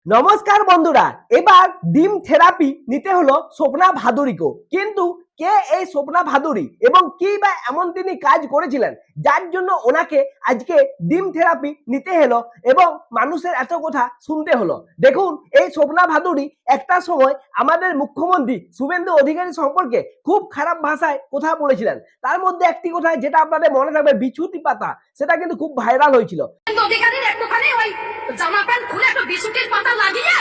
নমস্কার বন্ধুরা, এবার ডিম থেরাপি নিতে হলো স্বপ্না ভাদুরীকে। কিন্তু কে এই স্বপ্না ভাদুরী এবং কি বা এমন তিনি কাজ করেছিলেন যার জন্য ওনাকে আজকে ডিম থেরাপি নিতে হলো এবং মানুষের এত কথা শুনতে হলো। দেখুন, এই স্বপ্না ভাদুরী একটা সময় আমাদের মুখ্যমন্ত্রী শুভেন্দু অধিকারী সম্পর্কে খুব খারাপ ভাষায় কথা বলেছিলেন। তার মধ্যে একটি কথা যেটা আপনাদের মনে থাকবে, বিছুটি পাতা, সেটা কিন্তু খুব ভাইরাল হয়েছিল। অধিকারীর একটুখানি ওই জামা প্যান্ট খুলে একটু বিস্কুটের পাতা লাগিয়ে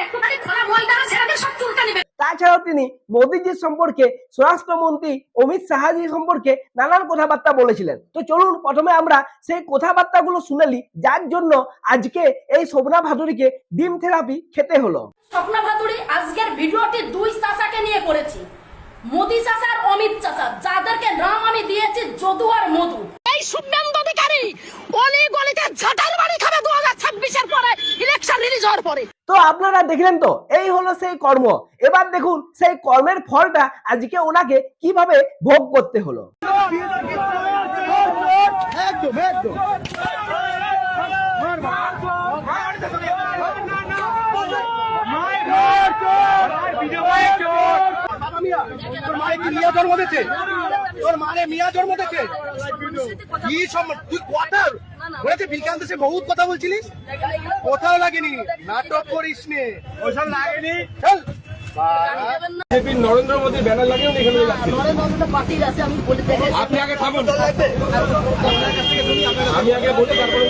একটুখানি খোলা ময়দানে ছেড়ে দিয়ে সব চুলটা নেবে। তাছাড়াও তিনি মোদীজির সম্পর্কে, স্বরাষ্ট্রমন্ত্রী অমিত শাহজি সম্পর্কে নানান কথাবার্তা বলেছিলেন। তো চলুন প্রথমে আমরা সেই কথাবার্তাগুলো শুনেলি যার জন্য আজকে এই স্বপ্না ভাদুরীকে ডিম থেরাপি খেতে হলো। স্বপ্না ভাদুরী আজকের ভিডিওটি দুই চাচাকে নিয়ে করেছি, মোদী চাচা আর অমিত চাচা, যাদেরকে নাম আমি দিয়েছি যদু আর মধু। এই শুভেন্দু অধিকারী অলি গলিতে ঝাঁটার বাড়ি খাবে 2026-এর পরে, ইলেকশন রিলিজ হওয়ার পরে। তো আপনারা দেখলেন তো, এই হলো সেই কর্ম। এবার দেখুন সেই কর্মের ফলটা আজকে ওনাকে কিভাবে ভোগ করতে হলো। বহুত কথা বলছিলিস, কোথাও লাগেনি, নাটক করিস নে, ওইসব লাগেনি। চল নরেন্দ্র মোদী ব্যানার লাগিয়ে আপনি আগে থাকুন, আমি আগে বলি, তারপরে